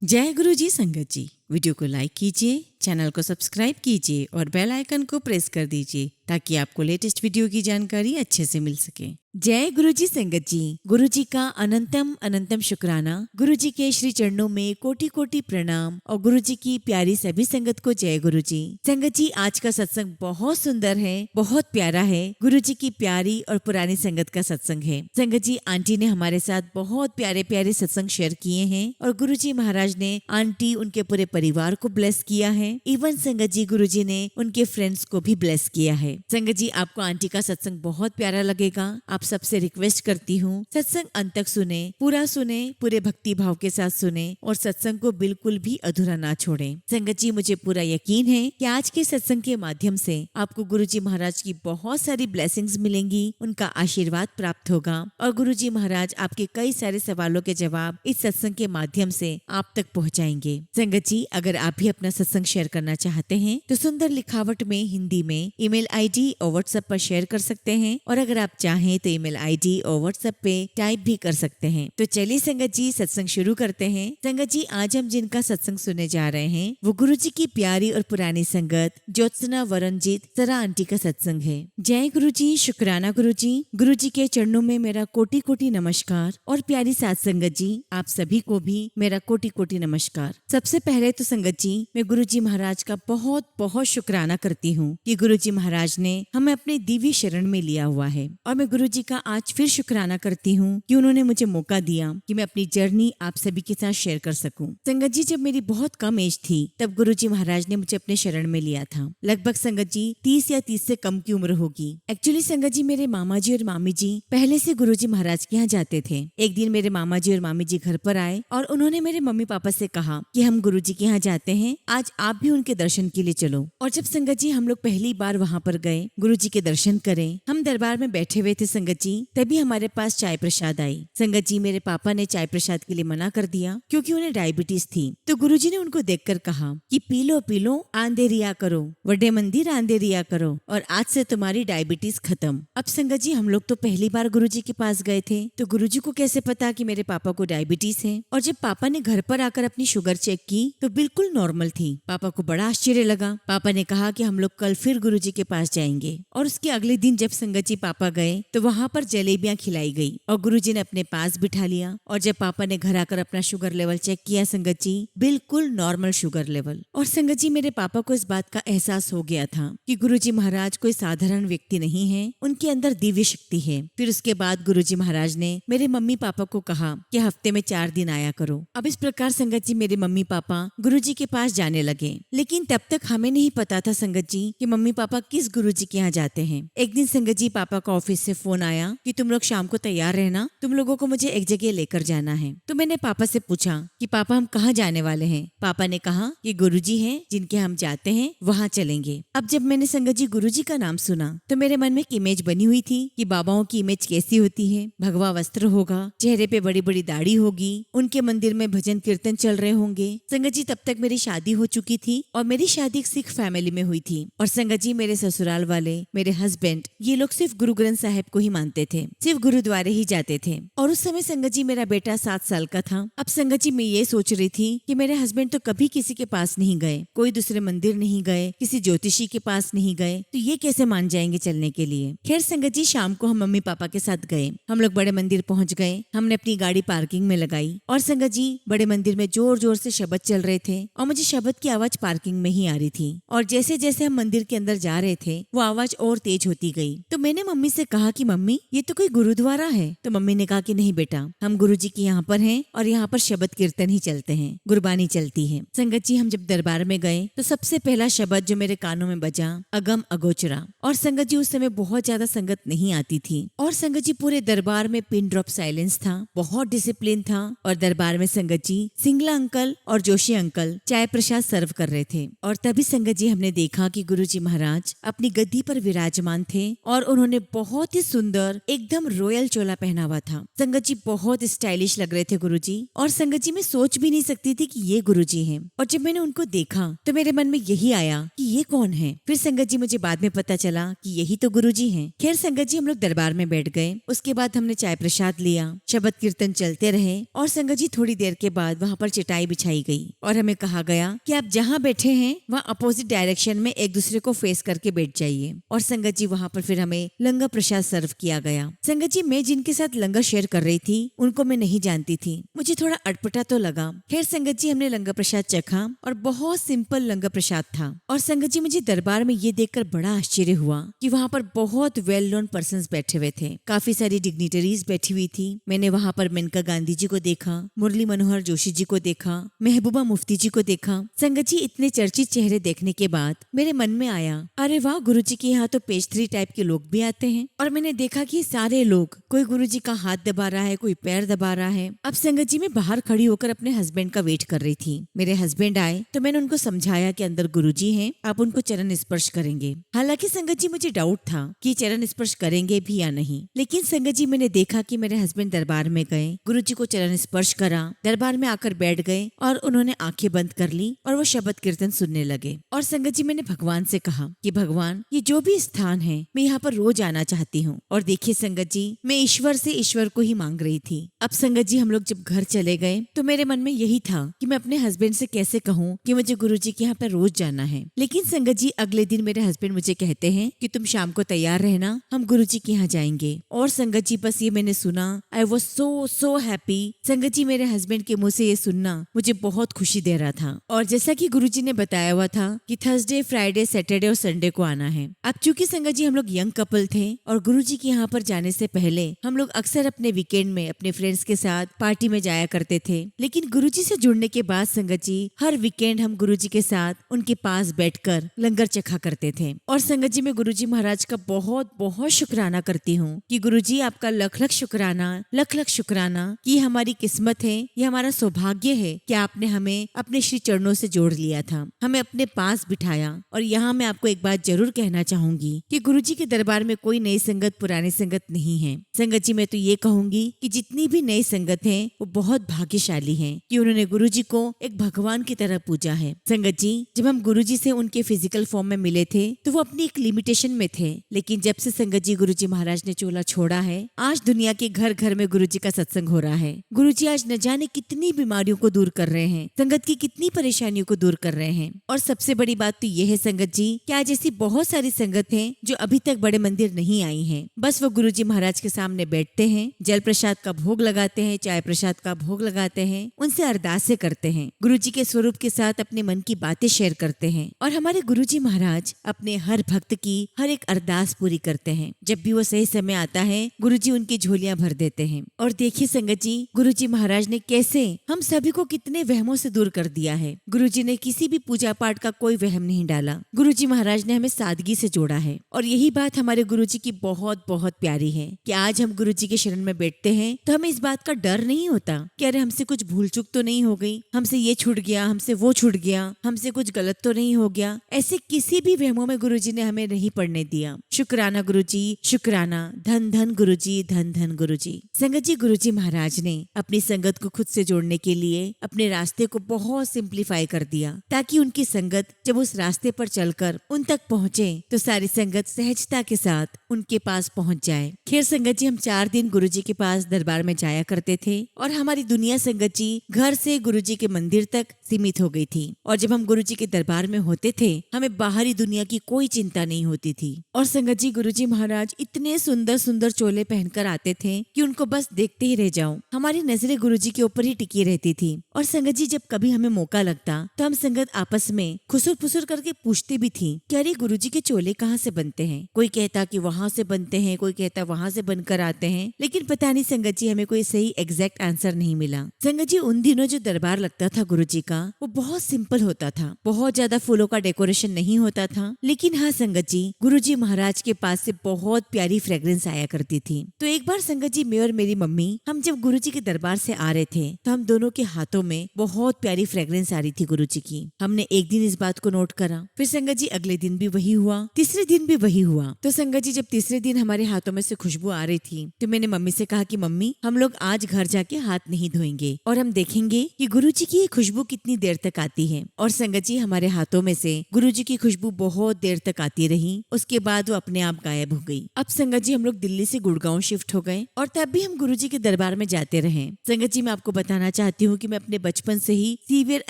जय गुरु जी संगत जी। वीडियो को लाइक कीजिए, चैनल को सब्सक्राइब कीजिए और बेल आइकन को प्रेस कर दीजिए ताकि आपको लेटेस्ट वीडियो की जानकारी अच्छे से मिल सके। जय गुरु जी संगत जी। गुरु जी का अनंतम अनंतम शुक्राना। गुरु जी के श्री चरणों में कोटि कोटि प्रणाम और गुरु जी की प्यारी सभी संगत को जय गुरु जी। संगत जी, आज का सत्संग बहुत सुंदर है, बहुत प्यारा है। गुरु जी की प्यारी और पुरानी संगत का सत्संग है। संगत जी, आंटी ने हमारे साथ बहुत प्यारे प्यारे सत्संग शेयर किए हैं और गुरु जी महाराज ने आंटी उनके पूरे परिवार को ब्लेस किया है। इवन संगत जी, गुरु जी ने उनके फ्रेंड्स को भी ब्लेस किया है। संगत जी, आपको आंटी का सत्संग बहुत प्यारा लगेगा। आप सबसे रिक्वेस्ट करती हूँ सत्संग अंत तक सुने, पूरा सुने, पूरे भक्ति भाव के साथ सुने और सत्संग को बिल्कुल भी अधूरा ना छोड़े। संगत जी, मुझे पूरा यकीन है कि आज के सत्संग के माध्यम से आपको गुरु जी महाराज की बहुत सारी ब्लेसिंग्स मिलेंगी, उनका आशीर्वाद प्राप्त होगा और गुरु जी महाराज आपके कई सारे सवालों के जवाब इस सत्संग के माध्यम से आप तक पहुँचाएंगे। संगत जी, अगर आप भी अपना सत्संग शेयर करना चाहते हैं तो सुंदर लिखावट में हिंदी में ईमेल आईडी और व्हाट्सएप पर शेयर कर सकते हैं और अगर आप चाहें तो ईमेल आईडी और व्हाट्सएप पे टाइप भी कर सकते हैं। तो चलिए संगत जी, सत्संग शुरू करते हैं। संगत जी, आज हम जिनका सत्संग सुनने जा रहे हैं वो गुरु जी की प्यारी और पुरानी संगत ज्योत्सना वरणजीत सरा आंटी का सत्संग है। जय गुरु जी, शुक्राना गुरु जी। गुरु जी के चरणों में मेरा कोटि कोटि नमस्कार और प्यारी साथ संगत जी, आप सभी को भी मेरा कोटि कोटि नमस्कार। सबसे पहले तो संगत जी, मैं गुरु जी महाराज का बहुत बहुत शुक्राना करती हूँ कि गुरु जी महाराज ने हमें अपने दिव्य शरण में लिया हुआ है और मैं गुरु जी का आज फिर शुक्राना करती हूँ कि उन्होंने मुझे मौका दिया कि मैं अपनी जर्नी आप सभी के साथ शेयर कर सकूं। संगत जी, जब मेरी बहुत कम एज थी तब गुरु जी महाराज ने मुझे अपने शरण में लिया था। लगभग संगत जी 30 या 30 से कम की उम्र होगी। एक्चुअली संगत जी, मेरे मामा जी और मामी जी पहले से गुरु जी महाराज के यहाँ जाते थे। एक दिन मेरे मामा जी और मामी जी घर पर आए और उन्होंने मेरे मम्मी पापा से कहा कि हम गुरु जी के यहाँ जाते हैं, आज आप भी उनके दर्शन के लिए चलो। और जब संगत जी हम लोग पहली बार वहाँ पर गए गुरु जी के दर्शन करें, हम दरबार में बैठे हुए थे संगत जी, तभी हमारे पास चाय प्रसाद आई। संगत जी, मेरे पापा ने चाय प्रसाद के लिए मना कर दिया क्योंकि उन्हें डायबिटीज थी। तो गुरु जी ने उनको देखकर कहा कि पी लो आंधेरिया करो, वड्डे मंदिर आंधेरिया करो और आज से तुम्हारी डायबिटीज खत्म। अब संगत जी, हम लोग तो पहली बार गुरु जी के पास गए थे तो गुरु जी को कैसे पता कि मेरे पापा को डायबिटीज है। और जब पापा ने घर पर आकर अपनी शुगर चेक की तो बिल्कुल नॉर्मल थी। पापा को बड़ा आश्चर्य लगा। पापा ने कहा कि हम लोग कल फिर गुरु जी के पास जाएंगे। और उसके अगले दिन जब संगत जी पापा गए तो वहाँ पर जलेबियां खिलाई गई और गुरु जी ने अपने पास बिठा लिया। और जब पापा ने घर आकर अपना शुगर लेवल चेक किया संगत जी, बिल्कुल नॉर्मल शुगर लेवल। और संगत जी, मेरे पापा को इस बात का एहसास हो गया था कि गुरु जी महाराज कोई साधारण व्यक्ति नहीं है, उनके अंदर दिव्य शक्ति है। फिर उसके बाद गुरु जी महाराज ने मेरे मम्मी पापा को कहा कि हफ्ते में 4 दिन आया करो। अब इस प्रकार संगत जी मेरे मम्मी पापा गुरु जी के पास जाने लगे। लेकिन तब तक हमें नहीं पता था संगत जी कि मम्मी पापा किस गुरु जी के यहाँ जाते हैं। एक दिन संगत जी पापा का ऑफिस से फोन आया कि तुम लोग शाम को तैयार रहना, तुम लोगों को मुझे एक जगह लेकर जाना है। तो मैंने पापा से पूछा कि पापा हम कहाँ जाने वाले हैं। पापा ने कहा कि गुरु जी हैं जिनके हम जाते हैं वहाँ चलेंगे। अब जब मैंने संगत जी गुरु जी का नाम सुना तो मेरे मन में एक इमेज बनी हुई थी कि बाबाओं की इमेज कैसी होती है। भगवा वस्त्र होगा, चेहरे पे बड़ी बड़ी दाढ़ी होगी, उनके मंदिर में भजन कीर्तन चल रहे होंगे। संगत जी, तब तक मेरी शादी हो चुकी थी और मेरी शादी एक सिख फैमिली में हुई थी। और संगत जी, मेरे ससुराल वाले, मेरे हस्बैंड, ये लोग सिर्फ गुरु ग्रंथ साहिब को ही मानते थे, सिर्फ गुरुद्वारे ही जाते थे। और उस समय संगत जी मेरा बेटा 7 साल का था। अब संगत जी, मैं ये सोच रही थी कि मेरे हस्बैंड तो कभी किसी के पास नहीं गए, कोई दूसरे मंदिर नहीं गए, किसी ज्योतिषी के पास नहीं गए, तो ये कैसे मान जाएंगे चलने के लिए। खैर संगत जी, शाम को हम मम्मी पापा के साथ गए। हम लोग बड़े मंदिर पहुंच गए। हमने अपनी गाड़ी पार्किंग में लगाई और संगत जी बड़े मंदिर में जोर जोर से शब्द चल रहे थे और मुझे शब्द की आवाज पार्किंग में ही आ रही थी। और जैसे जैसे हम मंदिर के अंदर जा रहे थे वो आवाज और तेज होती गई। तो मैंने मम्मी से कहा कि मम्मी, ये तो कोई गुरुद्वारा है। तो मम्मी ने कहा कि नहीं बेटा, हम गुरु जी के यहाँ पर हैं और यहाँ पर शब्द कीर्तन ही चलते हैं, गुरबानी चलती है। संगत जी, हम जब दरबार में गए तो सबसे पहला शब्द जो मेरे कानों में बजा, अगम अगोचरा। और संगत जी, उस समय बहुत ज्यादा संगत नहीं आती थी और संगत जी पूरे दरबार में पिन ड्रॉप साइलेंस था, बहुत डिसिप्लिन था। और दरबार में संगत जी सिंगला अंकल और जोशी अंकल चाय प्रसाद सर्व कर कर रहे थे। और तभी संगत जी हमने देखा कि गुरुजी महाराज अपनी गद्दी पर विराजमान थे और उन्होंने बहुत ही सुंदर एकदम रॉयल चोला पहना हुआ था। संगत जी बहुत स्टाइलिश लग रहे थे गुरुजी, और संगत जी मैं सोच भी नहीं सकती थी कि ये गुरुजी हैं। और जब मैंने उनको देखा तो मेरे मन में यही आया कि ये कौन है। फिर संगत जी मुझे बाद में पता चला कि यही तो गुरुजी हैं। खैर संगत जी हम लोग दरबार में बैठ गए। उसके बाद हमने चाय प्रसाद लिया, शब्द कीर्तन चलते रहे और संगत जी थोड़ी देर के बाद वहाँ पर चटाई बिछाई गई और हमें कहा गया कि आप जहाँ बैठे हैं वहाँ अपोजिट डायरेक्शन में एक दूसरे को फेस करके बैठ जाइए। और संगत जी वहाँ पर फिर हमें लंगर प्रसाद सर्व किया गया। संगत जी मैं जिनके साथ लंगर शेयर कर रही थी उनको मैं नहीं जानती थी, मुझे थोड़ा अटपटा तो लगा। खैर संगत जी हमने लंगर प्रसाद चखा और बहुत सिंपल लंगर प्रसाद था। और संगत जी मुझे दरबार में ये देखकर बड़ा आश्चर्य हुआ कि वहाँ पर बहुत वेल नोन पर्सन्स बैठे हुए थे, काफी सारी डिग्निटरीज बैठी हुई थी। मैंने वहाँ पर मेनका गांधी जी को देखा, मुरली मनोहर जोशी जी को देखा, महबूबा मुफ्ती जी को देखा। संगत जी इतने चर्चित चेहरे देखने के बाद मेरे मन में आया, अरे वाह गुरुजी के यहाँ तो पेज 3 टाइप के लोग भी आते हैं। और मैंने देखा कि सारे लोग, कोई गुरुजी का हाथ दबा रहा है, कोई पैर दबा रहा है। अब संगत जी मैं बाहर खड़ी होकर अपने हस्बैंड का वेट कर रही थी। मेरे हस्बैंड आए तो मैंने उनको समझाया कि अंदर गुरुजी हैं, आप उनको चरण स्पर्श करेंगे। हालांकि संगत जी मुझे डाउट था कि चरण स्पर्श करेंगे भी या नहीं, लेकिन संगत जी मैंने देखा कि मेरे हस्बैंड दरबार में गए, गुरुजी को चरण स्पर्श करा, दरबार में आकर बैठ गए और उन्होंने आंखें बंद कर ली और वो शब्द कीर्तन सुनने लगे। और संगत जी मैंने भगवान से कहा कि भगवान ये जो भी स्थान है मैं यहाँ पर रोज आना चाहती हूँ। और देखिए संगत जी मैं ईश्वर से ईश्वर को ही मांग रही थी। अब संगत जी हम लोग जब घर चले गए तो मेरे मन में यही था कि मैं अपने हस्बैंड से कैसे कहूँ कि मुझे गुरुजी के यहाँ पर रोज जाना है। लेकिन संगत जी अगले दिन मेरे हस्बैंड मुझे कहते हैं कि तुम शाम को तैयार रहना, हम गुरुजी के यहाँ जाएंगे। और संगत जी बस ये मैंने सुना, आई वॉज सो हैप्पी। संगत जी मेरे हस्बैंड के मुंह से ये सुनना मुझे बहुत खुशी दे रहा था। और जैसा कि गुरुजी ने बताया हुआ था कि थर्सडे, फ्राइडे, सैटरडे और संडे को आना है। अब चूंकि संगत जी हम लोग यंग कपल थे और गुरुजी के यहाँ पर जाने से पहले हम लोग अक्सर अपने वीकेंड में अपने फ्रेंड्स के साथ पार्टी में जाया करते थे। लेकिन गुरुजी से जुड़ने के बाद संगत जी हर वीकेंड हम गुरुजी के साथ उनके पास बैठकर लंगर चखा करते थे। और संगत जी मैं गुरुजी महाराज का बहुत बहुत शुक्राना करती हूँ कि गुरुजी आपका लख लख शुक्राना, लख लख शुक्राना कि हमारी किस्मत है, ये हमारा सौभाग्य है कि आपने हमें अपने श्री चरणों से जोड़ लिया था, हमें अपने पास बिठाया। और यहाँ मैं आपको एक बात जरूर कहना चाहूंगी कि गुरुजी के दरबार में कोई नई संगत पुरानी संगत नहीं है। संगत जी मैं तो ये कहूंगी कि जितनी भी नई संगत है वो बहुत भाग्यशाली है कि उन्होंने गुरुजी को एक भगवान की तरह पूजा है। संगत जी जब हम गुरुजी से उनके फिजिकल फॉर्म में मिले थे तो वो अपनी एक लिमिटेशन में थे, लेकिन जब से संगत जी गुरुजी महाराज ने चोला छोड़ा है आज दुनिया के घर घर में गुरुजी का सत्संग हो रहा है। गुरुजी आज न जाने कितनी बीमारियों को दूर कर रहे हैं, संगत की कितनी परेशानियों को दूर कर रहे हैं। और सबसे बड़ी बात तो ये है संगत जी कि आज ऐसी बहुत सारी संगत है जो अभी तक बड़े मंदिर नहीं आई है, बस वो गुरुजी महाराज के सामने बैठते हैं, जल प्रसाद का भोग लगाते हैं, चाय प्रसाद का भोग लगाते हैं, उनसे अरदासें करते हैं, गुरुजी के स्वरूप के साथ अपने मन की बातें शेयर करते हैं। और हमारे गुरुजी महाराज अपने हर भक्त की हर एक अरदास पूरी करते हैं। जब भी वो सही समय आता है गुरुजी उनकी झोलियां भर देते हैं। और देखिए संगत जी गुरुजी महाराज ने कैसे हम सभी को कितने वहमों से दूर कर दिया है। गुरुजी ने किसी भी पूजा पाठ का कोई वहम नहीं डाला, गुरुजी महाराज ने हमें सादगी से जोड़ा है। और यही बात हमारे गुरुजी की बहुत बहुत प्यारी है कि आज हम गुरुजी के शरण में बैठते हैं तो हमें इस बात का डर नहीं होता कि अरे हमसे कुछ भूल चूक तो नहीं हो गई, हमसे ये छूट गया, हमसे वो छूट गया, हमसे कुछ गलत तो नहीं हो गया। ऐसे किसी भी वहमों में गुरुजी ने हमें नहीं पड़ने दिया। शुक्राना गुरुजी, शुक्राना, धन धन गुरुजी, धन धन गुरुजी। संगत जी गुरुजी महाराज ने अपनी संगत को खुद से जोड़ने के लिए अपने रास्ते को बहुत सिंप्लीफाई कर दिया ताकि उनकी संगत जब उस रास्ते पर चलकर उन तक पहुँचे तो सारी संगत सहजता के साथ उनके पास पहुँच जाए। खैर संगत जी हम 4 दिन गुरुजी के पास दरबार में जाया करते थे और हमारी दुनिया संगत जी घर से गुरुजी के मंदिर तक सीमित हो गई थी। और जब हम गुरुजी के दरबार में होते थे हमें बाहरी दुनिया की कोई चिंता नहीं होती थी। और संगत जी गुरुजी महाराज इतने सुंदर सुंदर चोले पहनकर आते थे कि उनको बस देखते ही रह जाऊं। हमारी नजरें गुरुजी के ऊपर ही टिकी रहती थी। और संगत जी जब कभी हमें मौका लगता तो हम संगत आपस में खुसुर फुसुर करके पूछते भी थी कि अरे गुरुजी के चोले कहाँ से बनते हैं। कोई कहता कि वहां से बनते हैं, कोई कहता वहां से बनकर आते हैं, लेकिन पता नहीं संगत जी हमें कोई सही एग्जैक्ट आंसर नहीं मिला। संगत जी उन दिनों जो दरबार लगता था गुरुजी का वो बहुत सिंपल होता था, बहुत ज्यादा फूलों का डेकोरेशन नहीं होता था। लेकिन हाँ संगत जी, गुरुजी महाराज के पास से बहुत प्यारी फ्रेग्रेंस आया करती थी। तो एक बार संगत जी, मैं और मेरी मम्मी हम जब गुरुजी के दरबार से आ रहे थे तो हम दोनों के हाथों में बहुत प्यारी फ्रेग्रेंस आ रही थी गुरुजी की। हमने एक दिन इस बात को नोट करा, फिर संगत जी अगले दिन भी वही हुआ, तीसरे दिन भी वही हुआ। तो संगत जी जब तीसरे दिन हमारे हाथों में से खुशबू आ रही थी तो मैंने मम्मी से कहा कि मम्मी, हम लोग आज घर जाके हाथ नहीं धोएंगे और हम देखेंगे कि गुरुजी की ये खुशबू कितनी देर तक आती है। और संगत जी हमारे हाथों में से गुरुजी की खुशबू बहुत देर तक आती रही, उसके बाद वो अपने आप गायब हो गई। अब संगत जी हम लोग दिल्ली से गुड़गांव शिफ्ट हो गए और तब भी हम गुरुजी के दरबार में जाते रहे। संगत जी मैं आपको बताना चाहती हूँ कि मैं अपने बचपन से ही सीवियर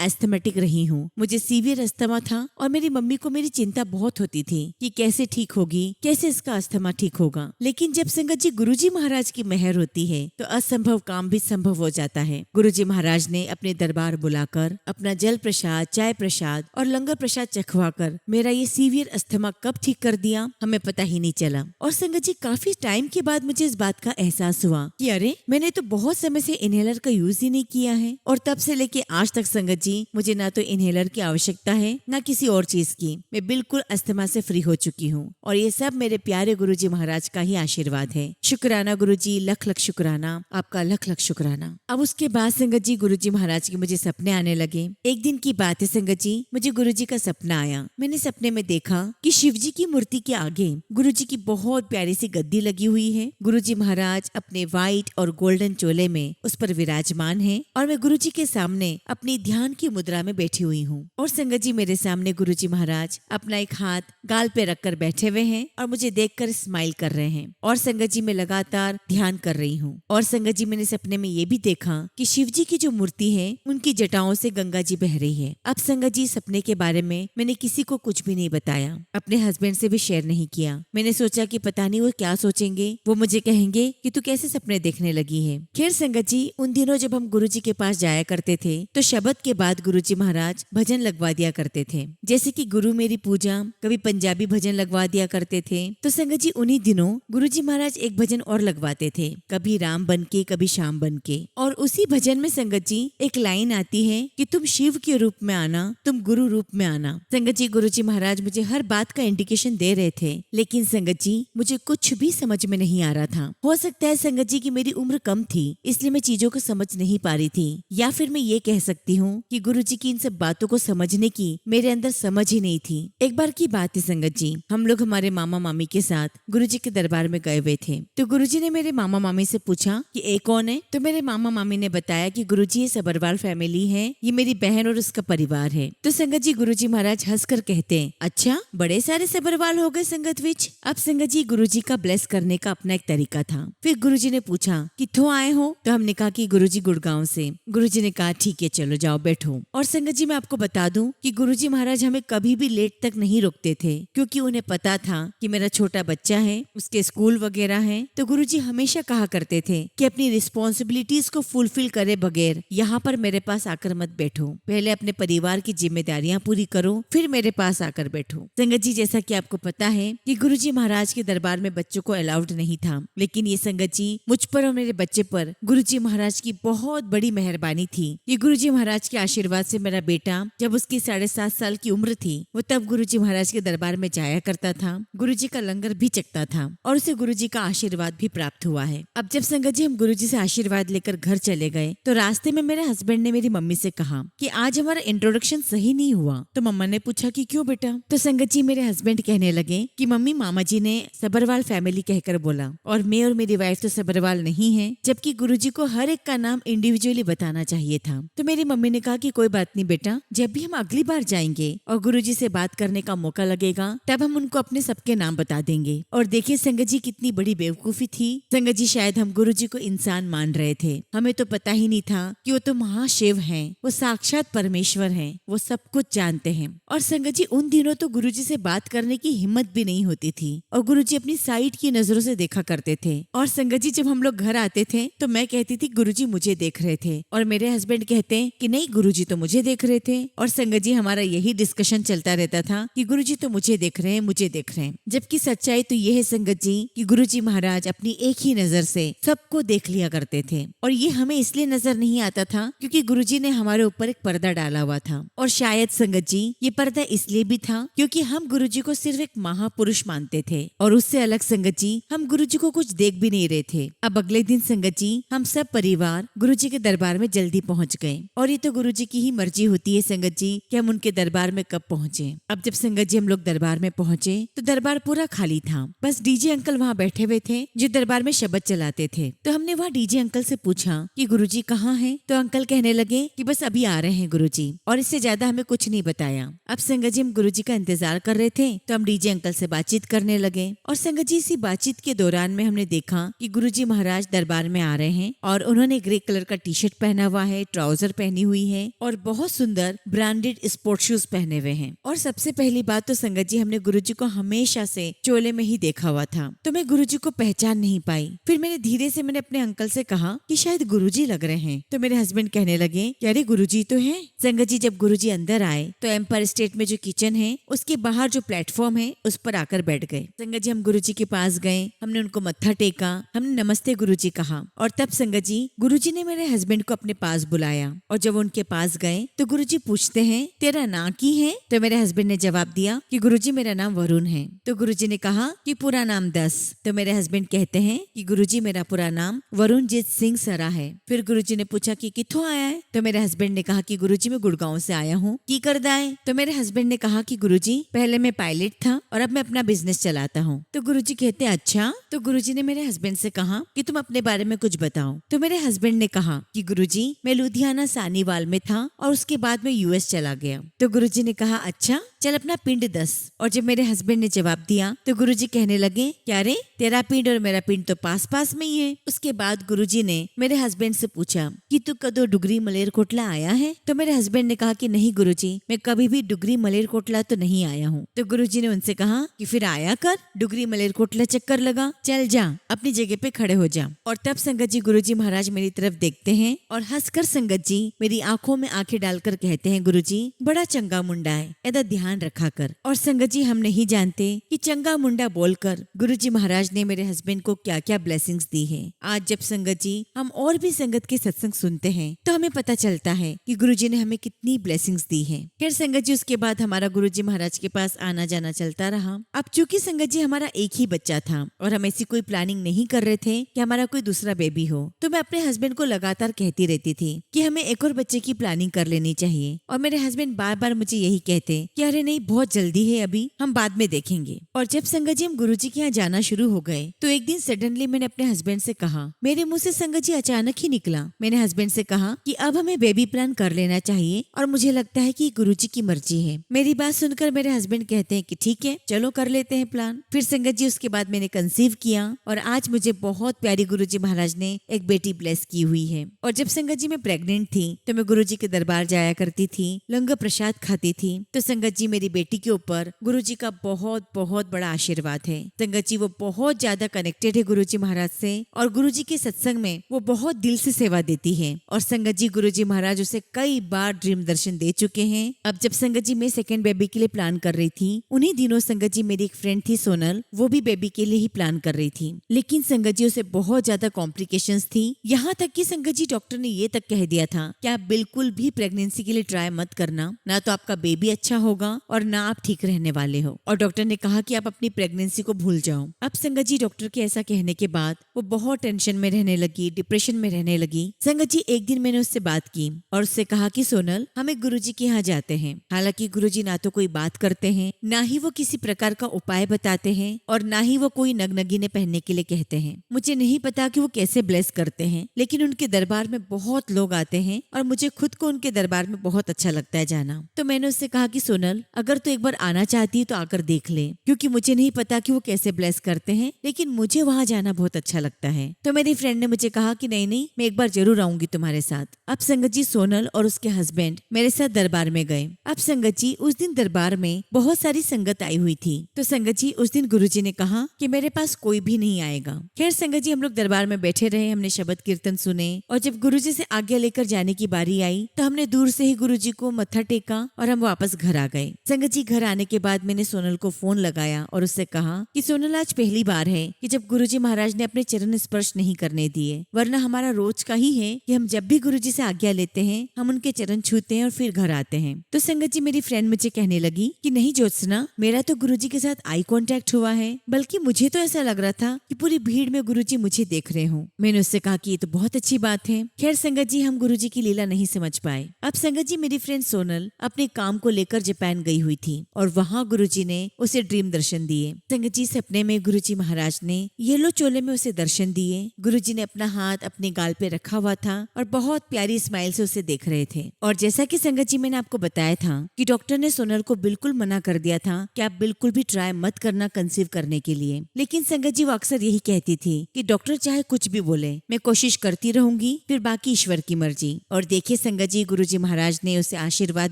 एस्थमेटिक रही हूँ। मुझे सीवियर अस्थमा था और मेरी मम्मी को मेरी चिंता बहुत होती थी कि कैसे ठीक होगी, कैसे इसका अस्थमा ठीक होगा। लेकिन जब संगत जी गुरुजी महाराज की मेहर होती है तो असंभव काम भी संभव हो जाता है। गुरुजी महाराज ने अपने दरबार बुलाकर अपना जल प्रसाद, चाय प्रसाद और लंगर प्रसाद चखवाकर मेरा ये सीवियर अस्थमा कब ठीक कर दिया हमें पता ही नहीं चला। और संगत जी काफी टाइम के बाद मुझे इस बात का एहसास हुआ कि अरे मैंने तो बहुत समय से इनहेलर का यूज ही नहीं किया है। और तब से लेके आज तक संगत जी मुझे ना तो इनहेलर की आवश्यकता है ना किसी और चीज की। मैं बिल्कुल अस्थमा से फ्री हो चुकी हूँ और ये सब मेरे प्यारे गुरुजी महाराज का ही आशीर्वाद है। शुक्राना गुरुजी, लख लख शुक्राना, आपका लख लख शुक्राना। अब उसके बाद संगत जी गुरुजी महाराज के मुझे सपने आने लगे। एक दिन की बात है संगत जी, मुझे गुरुजी का सपना आया। मैंने सपने में देखा कि शिव जी की मूर्ति के आगे गुरुजी की बहुत प्यारी सी गद्दी लगी हुई है। गुरुजी महाराज अपने व्हाइट और गोल्डन चोले में उस पर विराजमान है और मैं गुरुजी के सामने अपनी ध्यान की मुद्रा में बैठी हुई हूँ। और संगत जी मेरे सामने गुरुजी महाराज अपना एक हाथ गाल पे रखकर बैठे हुए हैं और मुझे देखकर स्माइल कर रहे हैं। और संगत जी मैं लगातार ध्यान कर रही हूँ। और संगत जी मैंने सपने में ये भी देखा कि शिव जी की जो मूर्ति है उनकी जटाओं से गंगा जी बह रही है। अब संगत जी सपने के बारे में मैंने किसी को कुछ भी नहीं बताया, अपने हस्बैंड से भी शेयर नहीं किया। मैंने सोचा कि पता नहीं वो क्या सोचेंगे, वो मुझे कहेंगे कि तू कैसे सपने देखने लगी है। खैर संगत जी उन दिनों जब हम गुरुजी के पास जाया करते थे तो शब्द के बाद गुरुजी महाराज भजन लगवा दिया करते थे, जैसे कि गुरु मेरी पूजा, कभी पंजाबी भजन लगवा दिया करते थे। तो संगत जी उन्हीं दिनों गुरुजी महाराज एक भजन और लगवाते थे, कभी राम बन के कभी श्याम बन के। और उसी भजन में संगत जी एक लाइन आती है कि तुम शिव के रूप में आना, तुम गुरु रूप में आना। संगत जी गुरुजी महाराज मुझे हर बात का इंडिकेशन दे रहे थे, लेकिन संगत जी मुझे कुछ भी समझ में नहीं आ रहा था। हो सकता है संगत जी की मेरी उम्र कम थी इसलिए मैं चीजों को समझ नहीं पा रही थी, या फिर मैं ये कह सकती हूँ कि गुरुजी की इन सब बातों को समझने की मेरे अंदर समझ ही नहीं थी। एक बार की बात है संगत जी, हम लोग हमारे मामा मामी के साथ गुरुजी के दरबार में गए हुए थे। तो गुरुजी ने मेरे मामा मामी से पूछा कि ये कौन है। तो मेरे मामा मामी ने बताया कि गुरुजी ये सबरवाल फैमिली है, ये मेरी बहन और उसका परिवार है। तो संगत जी गुरुजी महाराज हंसकर कहते हैं, अच्छा बड़े सारे सबरवाल हो गए संगत विच। अब संगत जी गुरुजी का ब्लेस करने का अपना एक तरीका था। फिर गुरुजी ने पूछा कित्थों आए हो, तो हमने कहा कि गुरुजी गुड़गांव से। गुरुजी ने कहा ठीक है चलो जाओ बैठो। और संगत जी मैं आपको बता दूं कि गुरुजी महाराज हमें कभी भी लेट तक नहीं रोकते थे, क्योंकि उन्हें पता था कि मेरा छोटा बच्चा है, उसके स्कूल वगैरह है। तो गुरुजी हमेशा कहा करते थे कि अपनी रिस्पॉन्सिबिलिटीज को फुलफिल करे बगैर यहाँ पर मेरे पास आकर मत बैठो, पहले अपने परिवार की जिम्मेदारियां पूरी करो फिर मेरे पास आकर बैठो। संगत जी जैसा कि आपको पता है कि गुरुजी महाराज के दरबार में बच्चों को अलाउड नहीं था, लेकिन ये संगत जी मुझ पर और मेरे बच्चे पर गुरुजी महाराज की बहुत बड़ी मेहरबानी थी। ये गुरुजी महाराज के आशीर्वाद से मेरा बेटा जब उसकी 7.5 साल की उम्र थी वो तब गुरुजी महाराज के दरबार में जाया करता था, गुरुजी का लंगर भी चखता था और उसे गुरुजी का आशीर्वाद भी प्राप्त हुआ है। अब जब संगत जी हम गुरुजी से आशीर्वाद लेकर घर चले गए तो रास्ते में मेरे हस्बैंड ने मेरी मम्मी से कहा कि आज हमारा इंट्रोडक्शन सही नहीं हुआ। तो मम्मा ने पूछा कि क्यों बेटा। तो संगत जी मेरे हस्बैंड कहने लगे कि मम्मी मामा जी ने सबरवाल फैमिली कहकर बोला और मैं और मेरी वाइफ तो सबरवाल नहीं है, जबकि गुरुजी को हर एक का नाम इंडिविजुअली बताना चाहिए था। तो मेरी मम्मी ने कहा कि कोई बात नहीं बेटा, जब भी हम अगली बार जाएंगे और गुरुजी से बात करने का मौका लगेगा तब हम उनको अपने सबके नाम बता देंगे। और देखिए संगत जी कितनी बड़ी बेवकूफी थी। संगत जी शायद हम गुरुजी को इंसान मान रहे थे, हमें तो पता ही नहीं था कि वो तो महाशिव हैं, वो साक्षात परमेश्वर हैं, वो सब कुछ जानते हैं। और संगत जी उन दिनों तो गुरुजी से बात करने की हिम्मत भी नहीं होती थी और गुरुजी अपनी साइड की नजरों से देखा करते थे। और संगत जी जब हम लोग घर आते थे तो मैं कहती थी गुरुजी मुझे देख रहे थे और मेरे हस्बैंड कहते हैं कि नहीं गुरुजी तो मुझे देख रहे थे। और संगत जी हमारा यही डिस्कशन चलता रहता था कि गुरुजी तो मुझे देख रहे हैं, मुझे देख रहे हैं। जबकि सच्चाई तो ये है संगत जी कि गुरुजी महाराज अपनी एक ही नजर से सबको देख लिया करते थे और ये हमें इसलिए नजर नहीं आता था क्योंकि गुरुजी ने हमारे ऊपर एक पर्दा डाला हुआ था। और शायद संगत जी ये पर्दा इसलिए भी था क्योंकि हम गुरुजी को सिर्फ एक महापुरुष मानते थे और उससे अलग संगत जी हम गुरुजी को कुछ देख भी नहीं रहे थे। अब अगले दिन संगत जी हम सब परिवार गुरुजी के दरबार में जल्दी पहुंच गए और ये तो गुरुजी की ही मर्जी होती है संगत जी कि हम उनके दरबार में कब पहुंचे। अब जब संगत जी हम लोग दरबार में पहुंचे तो दरबार पूरा खाली था, बस डीजे अंकल वहाँ बैठे हुए थे जो दरबार में शब्द चलाते थे। तो हमने वहाँ डीजे अंकल से पूछा कि गुरुजी कहाँ हैं? तो अंकल कहने लगे कि बस अभी आ रहे हैं गुरुजी, और इससे ज्यादा हमें कुछ नहीं बताया। अब संगत जी हम गुरुजी का इंतजार कर रहे थे तो हम डीजे अंकल से बातचीत करने लगे और संगत जी इसी बातचीत के दौरान में हमने देखा कि गुरुजी महाराज दरबार में आ रहे हैं और उन्होंने ग्रे कलर का टी शर्ट पहना हुआ है, ट्राउजर पहनी हुई है और बहुत सुंदर ब्रांडेड स्पोर्ट शूज पहने हुए हैं। और सबसे पहली बात तो संगत जी हमने गुरुजी को हमेशा से चोले में ही देखा हुआ था, तो मैं गुरुजी को पहचान नहीं पाई। फिर मैंने धीरे से अपने अंकल से कहा कि शायद गुरुजी लग रहे हैं, तो मेरे हस्बैंड कहने लगे कि अरे गुरुजी तो हैं। संगत जी जब गुरुजी अंदर आए तो एम्पायर स्टेट में जो किचन है उसके बाहर जो प्लेटफॉर्म है उस पर आकर बैठ गए। संगत जी हम गुरुजी के पास गए, हमने उनको मत्था टेका, हमने नमस्ते गुरुजी कहा और तब संगत जी गुरुजी ने मेरे हस्बैंड को अपने पास बुलाया और जब उनके पास गए तो गुरुजी पूछते हैं तेरा नाम की है? तो मेरे हस्बैंड ने जवाब दिया कि गुरुजी मेरा नाम वरुण है। तो गुरुजी ने कहा कि पूरा नाम 10। तो मेरे हस्बैंड कहते हैं कि गुरुजी मेरा पूरा नाम वरुणजीत सिंह सरा है। फिर गुरुजी ने पूछा कि कित्थों आया है? तो मेरे हस्बैंड ने कहा कि गुरुजी मैं गुड़गांव से आया हूँ, की करदा है? तो मेरे हस्बैंड ने कहा कि गुरुजी पहले मैं पायलट था और अब मैं अपना बिजनेस चलाता हूँ। तो गुरुजी कहते हैं अच्छा। तो गुरुजी ने मेरे हस्बैंड से कहा कि तुम अपने बारे में कुछ बताओ। तो मेरे हस्बैंड ने कहा कि गुरुजी मैं लुधियाना सानीवाल में था और उसके बाद मैं यूएस चला गया। तो गुरुजी ने कहा अच्छा चल अपना पिंड 10। और जब मेरे हस्बैंड ने जवाब दिया तो गुरुजी कहने लगे क्या रे तेरा पिंड और मेरा पिंड तो पास पास में ही है। उसके बाद गुरुजी ने मेरे हस्बैंड से पूछा कि तू कदो डुगरी मलेरकोटला आया है? तो मेरे हस्बैंड ने कहा कि नहीं गुरुजी मैं कभी भी डुगरी मलेरकोटला तो नहीं आया हूँ। तो गुरुजी ने उनसे कहा कि फिर आया कर, डुगरी मलेरकोटला चक्कर लगा, चल जा अपनी जगह पे खड़े हो जा। और तब संगत जी गुरुजी महाराज मेरी तरफ देखते हैं और हंसकर संगत जी मेरी आंखों में आंखें डालकर कहते हैं गुरुजी बड़ा चंगा मुंडा है, एदा ध्यान रखा कर। और संगत जी हम नहीं जानते कि चंगा मुंडा बोलकर गुरुजी महाराज ने मेरे हस्बैंड को क्या क्या ब्लेसिंग्स दी है। आज जब संगत जी हम और भी संगत के सत्संग सुनते हैं तो हमें पता चलता है कि गुरुजी ने हमें कितनी ब्लेसिंग्स दी है। फिर संगत जी उसके बाद हमारा गुरुजी महाराज के पास आना जाना चलता रहा। अब चूंकि संगत जी हमारा एक ही बच्चा था और हम ऐसी कोई प्लानिंग नहीं कर रहे थे कि हमारा कोई दूसरा बेबी हो, तो मैं अपने हस्बैंड को लगातार कहती रहती थी कि हमें एक और बच्चे की प्लानिंग कर लेनी चाहिए। और मेरे हस्बैंड बार बार मुझे यही कहते कि अरे नहीं बहुत जल्दी है, अभी हम बाद में देखेंगे। और जब संगत जी हम गुरुजी के यहाँ जाना शुरू हो गए तो एक दिन सडनली मैंने अपने हस्बैंड से कहा, मेरे मुंह से संगत जी अचानक ही निकला, मैंने हस्बैंड से कहा कि अब हमें बेबी प्लान कर लेना चाहिए और मुझे लगता है कि गुरुजी की मर्जी है। मेरी बात सुनकर मेरे हस्बैंड कहते हैं कि ठीक है चलो कर लेते हैं प्लान। फिर संगत जी उसके बाद मैंने कंसीव किया और आज मुझे बहुत प्यारी गुरुजी महाराज ने एक बेटी ब्लेस की हुई है। और जब संगत जी मैं प्रेग्नेंट थी तो मैं गुरुजी के दरबार जाया करती थी, लंगर प्रसाद खाती थी। तो संगत जी मेरी बेटी के ऊपर गुरुजी का बहुत बहुत बड़ा आशीर्वाद है। संगत जी वो बहुत ज्यादा कनेक्टेड है गुरुजी महाराज से और गुरुजी के सत्संग में वो बहुत दिल से सेवा देती है। और संगत जी गुरुजी महाराज उसे कई बार ड्रीम दर्शन दे चुके हैं। अब जब संगत जी मैं सेकेंड बेबी के लिए प्लान कर रही थी, उन्हीं दिनों संगत जी मेरी एक फ्रेंड थी सोनल, वो भी बेबी के लिए ही प्लान कर रही थी। लेकिन संगत जी उसे बहुत ज्यादा कॉम्प्लिकेशंस थी, यहाँ तक कि संगत जी डॉक्टर ने ये तक कह दिया था कि आप बिल्कुल भी प्रेगनेंसी के लिए ट्राई मत करना, ना तो आपका बेबी अच्छा होगा और ना आप ठीक रहने वाले हो। और डॉक्टर ने कहा कि आप अपनी प्रेगनेंसी को भूल जाओ। अब संगत जी डॉक्टर के ऐसा कहने के बाद वो बहुत टेंशन में रहने लगी, डिप्रेशन में रहने लगी। संगत जी एक दिन मैंने उससे बात की और उससे कहा कि सोनल हमें गुरुजी के यहाँ जाते हैं। हालांकि गुरुजी ना तो कोई बात करते हैं, ना ही वो किसी प्रकार का उपाय बताते हैं और ना ही वो कोई नगनगीने पहनने के लिए कहते हैं। मुझे नहीं पता कि वो कैसे ब्लेस करते हैं, लेकिन उनके दरबार में बहुत लोग आते हैं और मुझे खुद को उनके दरबार में बहुत अच्छा लगता है जाना। तो मैंने उससे कहा कि सोनल अगर तू एक बार आना चाहती है तो आकर देख ले, क्योंकि मुझे नहीं पता कि वो कैसे ब्लेस करते हैं, लेकिन मुझे वहाँ जाना बहुत अच्छा लगता है। तो मेरी फ्रेंड ने मुझे कहा कि नहीं नहीं मैं एक बार जरूर आऊंगी तुम्हारे साथ। अब संगत जी सोनल और उसके हस्बैंड मेरे साथ दरबार में गए। अब संगत जी उस दिन दरबार में बहुत सारी संगत आई हुई थी। तो संगत जी उस दिन गुरुजी ने कहा कि मेरे पास कोई भी नहीं आएगा। खैर संगत जी हम लोग दरबार में बैठे रहे, हमने शब्द कीर्तन सुने और जब गुरुजी से आज्ञा लेकर जाने की बारी आई तो हमने दूर से ही गुरुजी को मत्था टेका और हम वापस घर आ गए। संगत जी घर आने के बाद मैंने सोनल को फोन लगाया और उससे कहा कि सोनल आज पहली बार है कि जब गुरुजी महाराज ने अपने चरण स्पर्श नहीं करने दिए, वरना हमारा रोज का ही है कि हम जब भी गुरुजी से आज्ञा लेते हैं, हम उनके चरण छूते हैं और फिर घर आते हैं। तो संगत जी मेरी फ्रेंड मुझे कहने लगी कि नहीं ज्योत्सना, मेरा तो गुरुजी के साथ आई कांटेक्ट हुआ है, बल्कि मुझे तो ऐसा लग रहा था कि पूरी भीड़ में गुरुजी मुझे देख रहे हो। मैंने उससे कहा कि ये तो बहुत अच्छी बात है। खैर संगत जी, हम गुरुजी की लीला नहीं समझ पाए। अब संगत जी मेरी फ्रेंड सोनल अपने काम को लेकर जापान गई हुई थी और वहाँ गुरुजी ने उसे ड्रीम दर्शन दिए। संगत जी सपने में गुरुजी महाराज ने येलो चोले में उसे दर्शन दिए। गुरुजी ने अपना हाथ अपने गाल पे रखा हुआ था और बहुत प्यारी स्माइल से उसे देख रहे थे। और जैसा कि संगत जी मैंने आपको बताया था कि डॉक्टर ने सोनल को बिल्कुल मना कर दिया था कि आप बिल्कुल भी ट्राई मत करना कंसीव करने के लिए, लेकिन संगत जी वो अक्सर यही कहती थी कि डॉक्टर चाहे कुछ भी बोले, मैं कोशिश करती रहूंगी, फिर बाकी ईश्वर की मर्जी। और देखिए संगत जी, गुरुजी महाराज ने उसे आशीर्वाद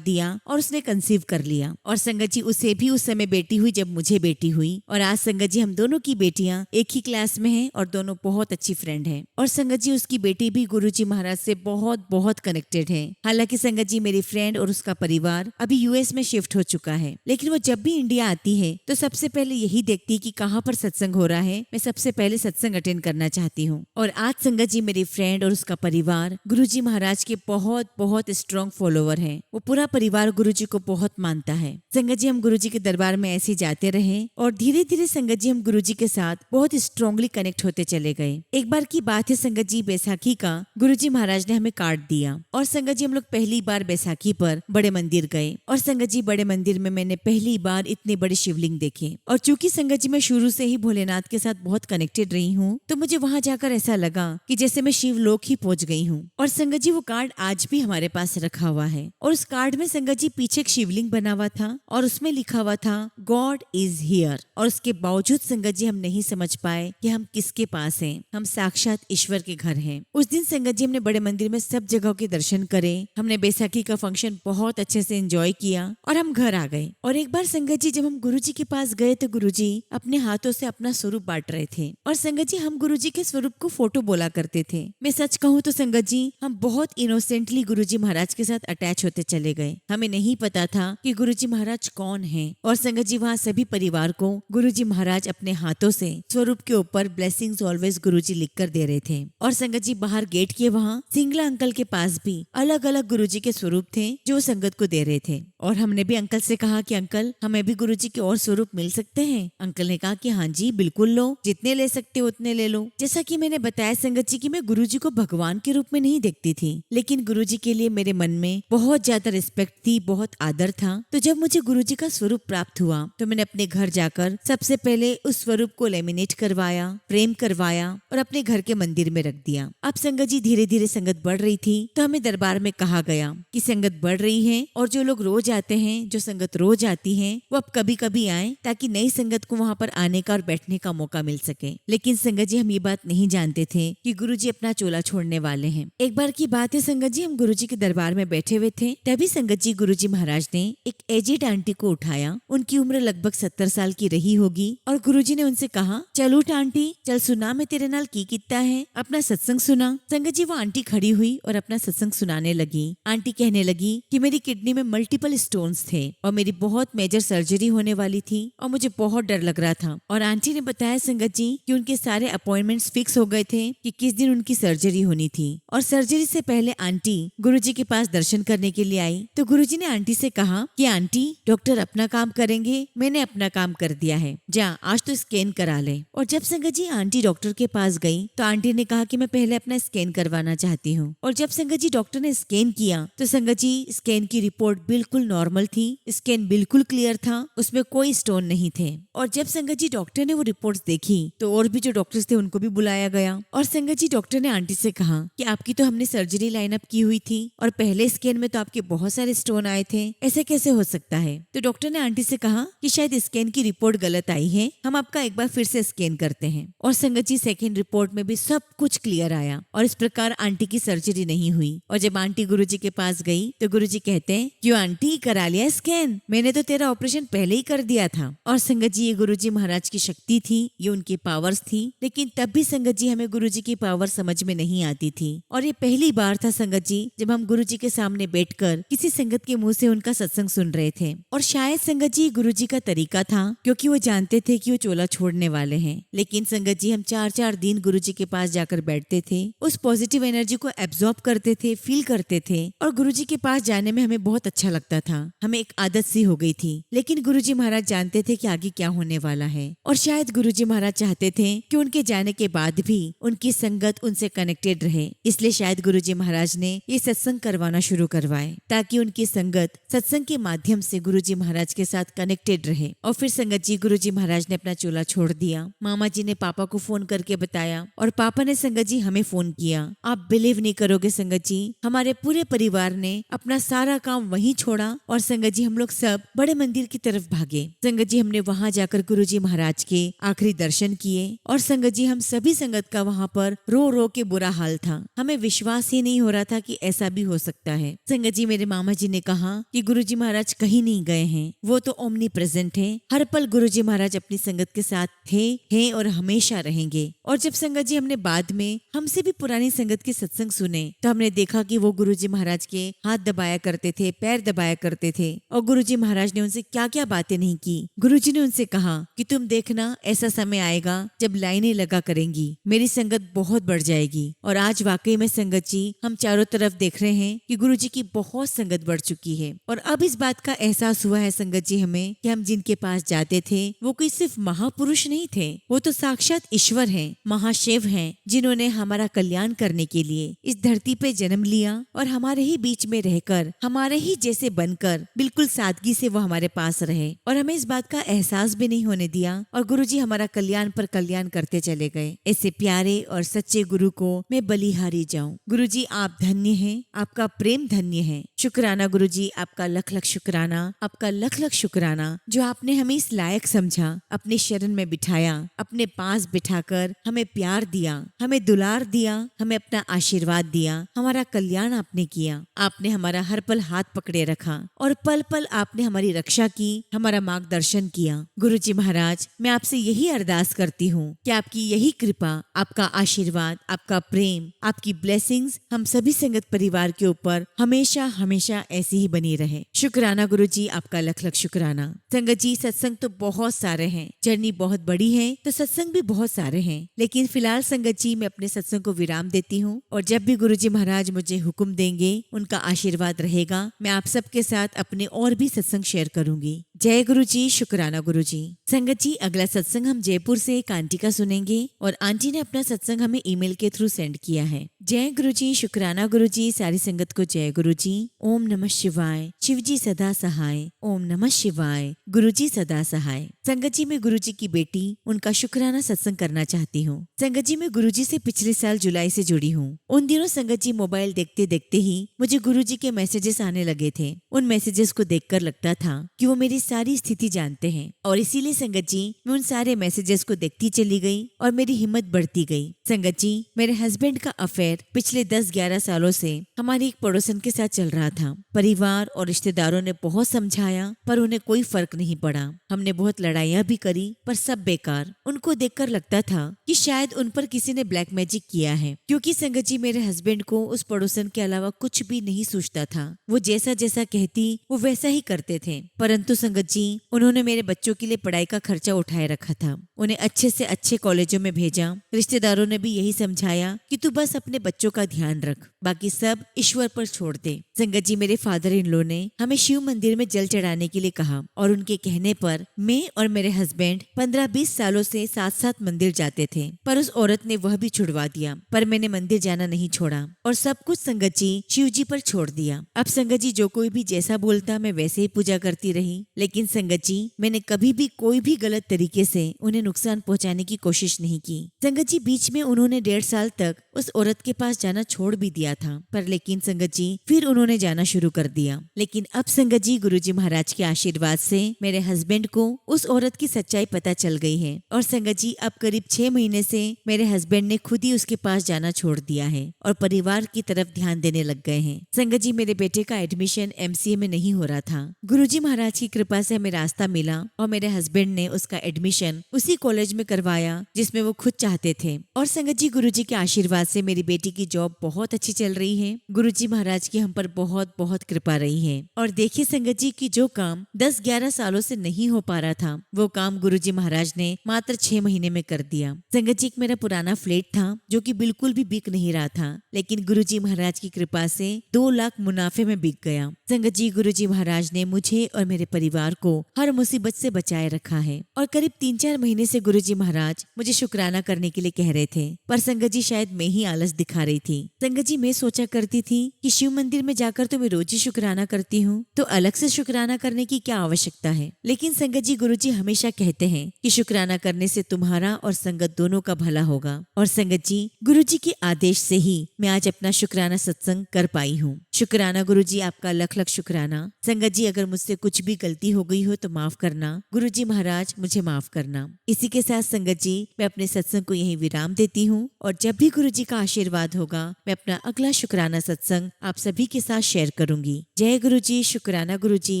दिया और उसने कंसीव कर लिया। और संगत जी उसे भी उस समय बेटी हुई जब मुझे बेटी हुई। और आज संगत जी हम दोनों की बेटियां एक ही क्लास में हैं और दोनों बहुत अच्छी फ्रेंड हैं। और संगत जी उसकी बेटी भी गुरुजी महाराज से बहुत बहुत कनेक्टेड है। हालांकि संगत जी मेरी फ्रेंड और उसका परिवार अभी यूएस में शिफ्ट हो चुका है, लेकिन वो जब भी इंडिया आती है तो सबसे पहले यही देखती है कि कहाँ पर सत्संग हो रहा है, मैं सबसे पहले सत्संग अटेंड करना चाहती हूँ। और आज संगत जी मेरी फ्रेंड और उसका परिवार गुरुजी महाराज के बहुत बहुत स्ट्रॉन्ग फॉलोवर है। वो पूरा परिवार गुरुजी को बहुत मानता है। संगत जी हम गुरुजी के दरबार में ऐसे जाते रहे और धीरे धीरे संगत जी हम गुरुजी के साथ बहुत स्ट्रांगली कनेक्ट होते चले गए। एक बार की बात है संगत जी, बैसाखी का गुरुजी महाराज ने हमें कार्ड दिया और संगत जी हम लोग पहली बार बैसाखी पर बड़े मंदिर गए। और संगत जी बड़े मंदिर में मैंने पहली बार इतने बड़े शिवलिंग देखे। और चूंकि संगत जी मैं शुरू से ही भोलेनाथ के साथ बहुत कनेक्टेड रही हूँ, तो मुझे वहाँ जाकर ऐसा लगा कि जैसे मैं शिवलोक ही पहुंच गई हूँ। और संगत जी वो कार्ड आज भी हमारे पास रखा हुआ है। और उस कार्ड में संगत जी पीछे एक शिवलिंग बना हुआ था और उसमें लिखा हुआ था गॉड इज हियर। और उसके बावजूद संगत जी हम नहीं समझ पाए कि हम किसके पास हैं, हम साक्षात ईश्वर के घर हैं। उस दिन संगत जी हमने बड़े मंदिर में सब जगहों के दर्शन करे, हमने बैसाखी का फंक्शन बहुत अच्छे से एंजॉय किया और हम घर आ गए। और एक बार संगत जी जब हम गुरुजी के पास गए तो गुरुजी अपने हाथों से अपना स्वरूप बांट रहे थे। और संगत जी हम गुरुजी के स्वरूप को फोटो बोला करते थे। मैं सच कहूँ तो संगत जी हम बहुत इनोसेंटली गुरुजी महाराज के साथ अटैच होते चले गए। हमें नहीं पता था कि गुरुजी महाराज कौन है। और संगत जी वहाँ सभी परिवार को गुरुजी महाराज अपने हाथों से स्वरूप के ऊपर ब्लेसिंग्स ऑलवेज गुरुजी लिख कर दे रहे थे। और संगत जी बाहर गेट के वहाँ सिंगला अंकल के पास भी अलग अलग गुरुजी के स्वरूप थे जो संगत को दे रहे थे। और हमने भी अंकल से कहा कि अंकल हमें भी गुरुजी के और स्वरूप मिल सकते हैं। अंकल ने कहा कि हाँ जी बिल्कुल लो, जितने ले सकते हो उतने ले लो। जैसा कि मैंने बताया संगत जी कि मैं गुरुजी को भगवान के रूप में नहीं देखती थी, लेकिन गुरुजी के लिए मेरे मन में बहुत ज्यादा रिस्पेक्ट थी, बहुत आदर था। तो जब मुझे गुरुजी का स्वरूप प्राप्त हुआ तो मैंने अपने घर जाकर सबसे पहले उस स्वरूप को लेमिनेट करवाया, फ्रेम करवाया और अपने घर के मंदिर में रख दिया। अब संगत जी धीरे धीरे संगत बढ़ रही थी तो हमें दरबार में कहा गया कि संगत बढ़ रही है और जो लोग रोज आते हैं, जो संगत रोज आती है, वो अब कभी कभी आए ताकि नई संगत को वहाँ पर आने का और बैठने का मौका मिल सके। लेकिन संगत जी हम ये बात नहीं जानते थे कि गुरुजी अपना चोला छोड़ने वाले हैं। एक बार की बात है संगत जी हम गुरुजी के दरबार में बैठे हुए थे, तभी संगत जी गुरुजी महाराज ने एक एजेड आंटी को उठाया। उनकी उम्र लगभग 70 साल की रही होगी और गुरुजी ने उनसे कहा चल उठ आंटी, चल सुना मैं तेरे नाल की कितना है, अपना सत्संग सुना। संगत जी वो आंटी खड़ी हुई और अपना सत्संग सुनाने लगी। आंटी कहने लगी कि मेरी किडनी में मल्टीपल स्टोन्स थे और मेरी बहुत मेजर सर्जरी होने वाली थी और मुझे बहुत डर लग रहा था। और आंटी ने बताया संगत जी कि उनके सारे अपॉइंटमेंट्स फिक्स हो गए थे कि किस दिन उनकी सर्जरी होनी थी। और सर्जरी से पहले आंटी गुरुजी के पास दर्शन करने के लिए आई तो गुरुजी ने आंटी से कहा कि आंटी डॉक्टर अपना काम करेंगे, मैंने अपना काम कर दिया है, जा आज तो स्कैन करा ले। और जब संगत जी आंटी डॉक्टर के पास गई तो आंटी ने कहा कि मैं पहले अपना स्कैन करवाना चाहती हूँ। और जब संगत जी डॉक्टर ने स्कैन किया तो संगत जी स्कैन की रिपोर्ट बिल्कुल नॉर्मल थी, स्कैन बिल्कुल क्लियर था, उसमें कोई स्टोन नहीं थे। और जब संगत जी डॉक्टर ने वो रिपोर्ट्स देखी तो और भी जो डॉक्टर्स थे उनको भी बुलाया गया। और संगत जी डॉक्टर ने आंटी से कहा कि आपकी तो हमने सर्जरी लाइन अप की हुई थी और पहले स्कैन में तो आपके बहुत सारे स्टोन आए थे, ऐसे कैसे हो सकता है। तो डॉक्टर ने आंटी से कहा कि शायद स्कैन की रिपोर्ट गलत आई है, हम आपका एक बार फिर से स्कैन करते हैं। और संगत जी सेकेंड रिपोर्ट में भी सब कुछ क्लियर आया और इस प्रकार आंटी की सर्जरी नहीं हुई। और जब आंटी गुरुजी के पास गई तो गुरुजी कहते हैं क्यों आंटी करा लिया स्कैन, मैंने तो तेरा ऑपरेशन पहले ही कर दिया था। और संगत जी ये गुरुजी महाराज की शक्ति थी, ये उनकी पावर्स थी। लेकिन तब भी संगत जी हमें गुरुजी की पावर समझ में नहीं आती थी। और ये पहली बार था संगत जी जब हम गुरुजी के सामने बैठकर किसी संगत के मुंह से उनका सत्संग सुन रहे थे। और शायद संगत जी गुरुजी का तरीका था, क्योंकि वो जानते थे कि वो चोला छोड़ने वाले हैं। लेकिन संगत जी हम 4-4 दिन गुरुजी के पास जाकर बैठते थे, उस पॉजिटिव एनर्जी को एब्जॉर्ब करते थे, फील करते थे। और गुरुजी के पास जाने में हमें बहुत अच्छा लगता था, हमें एक आदत सी हो गई थी। लेकिन गुरुजी महाराज जानते थे कि आगे क्या होने वाला है। और शायद गुरुजी महाराज चाहते थे कि उनके जाने के बाद भी उनकी संगत उनसे कनेक्टेड रहे, इसलिए शायद गुरुजी महाराज ने ये सत्संग करवाना शुरू करवाए, ताकि उनकी संगत सत्संग के माध्यम से गुरुजी महाराज के साथ कनेक्टेड रहे। और फिर संगत जी गुरुजी महाराज ने अपना चोला छोड़ दिया। मामा जी ने पापा को फोन करके बताया और पापा ने संगत जी हमें फोन किया। आप बिलीव नहीं करोगे संगत जी, हमारे पूरे परिवार ने अपना सारा काम वहीं छोड़ा और संगत जी हम लोग सब बड़े मंदिर की तरफ भागे। संगत जी हमने वहां जाकर गुरुजी महाराज के आखिरी दर्शन किए। और संगत जी हम सभी संगत का वहां पर रो रो के बुरा हाल था, हमें विश्वास ही नहीं हो रहा था कि ऐसा भी हो सकता है। संगत जी मेरे मामा जी ने कहा कि गुरुजी महाराज कहीं नहीं गए हैं, वो तो ओमनी प्रेजेंट है, हर पल गुरुजी महाराज अपनी संगत के साथ थे, हैं और हमेशा रहेंगे। और जब संगत जी हमने बाद में हमसे भी पुरानी संगत के सत्संग सुने तो हमने देखा कि वो गुरुजी महाराज के हाथ दबाया करते थे, पैर दबाया करते थे। और गुरुजी महाराज ने उनसे क्या क्या बातें नहीं की। गुरुजी ने उनसे कहा कि तुम देखना ऐसा समय आएगा जब लाइनें लगा करेंगी, मेरी संगत बहुत बढ़ जाएगी। और आज वाकई में संगत जी हम चारों तरफ देख रहे हैं कि गुरुजी की बहुत संगत बढ़ चुकी है। और अब इस बात का एहसास हुआ है संगत जी हमें कि हम जिनके पास जाते थे वो कोई सिर्फ महापुरुष नहीं थे, वो तो साक्षात ईश्वर हैं, महाशिव हैं, जिन्होंने हमारा कल्याण करने के लिए इस धरती पे जन्म लिया और हमारे ही बीच में रहकर हमारे ही जैसे बनकर बिल्कुल सादगी से वो हमारे पास रहे और हमें इस बात का एहसास भी नहीं होने दिया। और गुरुजी हमारा कल्याण पर कल्याण करते चले गए। ऐसे प्यारे और सच्चे गुरु को मैं बलिहारी जाऊं। गुरुजी आप धन्य हैं, आपका प्रेम धन्य है। शुक्राना गुरुजी, आपका लख लख शुक्राना, आपका लख लख शुक्राना जो आपने हमें इस लायक समझा, अपने शरण में बिठाया, अपने पास बिठाकर हमें प्यार दिया, हमें दुलार दिया, हमें अपना आशीर्वाद दिया, हमारा कल्याण आपने किया। आपने हमारा हर पल हाथ पकड़े रखा और पल पल आपने हमारी रक्षा की, हमारा मार्गदर्शन किया। गुरुजी महाराज मैं आपसे यही अरदास करती हूँ कि आपकी यही कृपा, आपका आशीर्वाद, आपका प्रेम, आपकी ब्लेसिंग्स हम सभी संगत परिवार के ऊपर हमेशा हमेशा ऐसी ही बनी रहे। शुक्राना गुरुजी, आपका लख लख शुक्राना। संगत जी सत्संग तो बहुत सारे हैं, जर्नी बहुत बड़ी है तो सत्संग भी बहुत सारे हैं, लेकिन फिलहाल संगत जी मैं अपने सत्संग को विराम देती हूँ और जब भी गुरुजी महाराज मुझे हुक्म देंगे, उनका आशीर्वाद रहेगा, मैं आप सबके साथ अपने और भी सत्संग शेयर करूंगी। जय गुरुजी, शुक्राना गुरुजी। संगत जी अगला सत्संग हम जयपुर से एक आंटी का सुनेंगे और आंटी ने अपना सत्संग हमें ईमेल के थ्रू सेंड किया है। जय गुरुजी, शुक्राना गुरुजी, सारी संगत को जय गुरुजी। ओम नमः शिवाय, शिवजी सदा सहाय। ओम नमः शिवाय, गुरुजी सदा सहाय। संगत जी मैं गुरुजी की बेटी, उनका शुक्राना सत्संग करना चाहती हूँ। संगत जी मैं गुरुजी से पिछले साल जुलाई से जुड़ी हूँ। उन दिनों संगत जी मोबाइल देखते देखते ही मुझे गुरुजी के मैसेजेस आने लगे थे। उन मैसेजेस को देखकर लगता था कि वो मेरी सारी स्थिति जानते हैं और इसीलिए संगत जी मैं उन सारे मैसेजेस को देखती चली गई और मेरी हिम्मत बढ़ती गई। संगत जी मेरे हस्बैंड का अफेयर पिछले 10-11 सालों से हमारी एक पड़ोसन के साथ चल रहा था। परिवार और रिश्तेदारों ने बहुत समझाया पर उन्हें कोई फर्क नहीं पड़ा। हमने बहुत लड़ाइयाँ भी करी पर सब बेकार। उनको देखकर लगता था कि शायद उन पर किसी ने ब्लैक मैजिक किया है, क्योंकि संगत जी मेरे हस्बैंड को उस पड़ोसन के अलावा कुछ भी नहीं सूझता था। वो जैसा जैसा कहती वो वैसा ही करते थे। परंतु संगत जी उन्होंने मेरे बच्चों के लिए पढ़ाई का खर्चा उठाए रखा था, उन्हें अच्छे से अच्छे कॉलेजों में भेजा। रिश्तेदारों ने भी यही समझाया कि तू बस अपने बच्चों का ध्यान रख, बाकी सब ईश्वर पर छोड़ दे। संगत जी मेरे फादर इन लॉ ने हमें शिव मंदिर में जल चढ़ाने के लिए कहा और उनके कहने पर मैं और मेरे हस्बैंड 15-20 सालों से साथ साथ मंदिर जाते थे, पर उस औरत ने वह भी छुड़वा दिया। पर मैंने मंदिर जाना नहीं छोड़ा और सब कुछ संगत जी शिव जी पर छोड़ दिया। अब संगत जी जो कोई भी जैसा बोलता मैं वैसे ही पूजा करती रही, लेकिन संगत जी मैंने कभी भी कोई भी गलत तरीके से उन्हें नुकसान पहुंचाने की कोशिश नहीं की। संगत जी बीच में उन्होंने 1.5 साल तक उस औरत के पास जाना छोड़ भी दिया था, पर लेकिन संगत जी फिर उन्होंने जाना शुरू कर दिया। लेकिन अब संगत जी गुरुजी महाराज के आशीर्वाद से मेरे हस्बैंड को उस औरत की सच्चाई पता चल गई है और संगत जी अब करीब 6 महीने से मेरे हस्बैंड ने खुद ही उसके पास जाना छोड़ दिया है और परिवार की तरफ ध्यान देने लग गए हैं। संगत जी मेरे बेटे का एडमिशन MCA में नहीं हो रहा था। गुरुजी महाराज की कृपा से हमें रास्ता मिला और मेरे हस्बैंड ने उसका एडमिशन उसी कॉलेज में करवाया जिसमें वो खुद चाहते थे। और संगत जी गुरुजी के आशीर्वाद से मेरी बेटी की जॉब बहुत अच्छी चल रही है। गुरुजी महाराज की हम पर बहुत बहुत कृपा रही है। और देखिए संगत जी की जो काम 10-11 सालों से नहीं हो पा रहा था वो काम गुरुजी महाराज ने मात्र 6 महीने में कर दिया। संगत जी एक मेरा पुराना फ्लैट था जो कि बिल्कुल भी बिक नहीं रहा था, लेकिन गुरुजी महाराज की कृपा से 2 लाख मुनाफे में बिक गया। संगत जी गुरुजी महाराज ने मुझे और मेरे परिवार को हर मुसीबत से बचाए रखा है। और करीब 3-4 महीने से गुरुजी महाराज मुझे शुक्राना करने के लिए कह रहे थे, पर संगत जी शायद मैं ही आलस दिखा रही थी। संगत जी मैं सोचा करती थी कि शिव मंदिर में जाकर तो मैं रोज ही शुक्राना करती हूँ, तो अलग से शुक्राना करने की क्या आवश्यकता है। लेकिन संगत जी गुरुजी हमेशा कहते हैं कि शुक्राना करने से तुम्हारा और संगत दोनों का भला होगा। और संगत जी गुरुजी के आदेश से ही मैं आज अपना शुक्राना सत्संग कर पाई हूँ। शुक्राना गुरुजी, आपका लख लख शुक्राना। संगत जी अगर मुझसे कुछ भी गलती हो गई हो तो माफ करना। गुरुजी महाराज मुझे माफ करना। इसी के साथ संगत जी मैं अपने सत्संग को यहीं विराम देती हूँ और जब भी गुरुजी का आशीर्वाद होगा मैं अपना अगला शुक्राना सत्संग आप सभी के साथ शेयर करूंगी। जय गुरुजी, शुक्राना गुरुजी।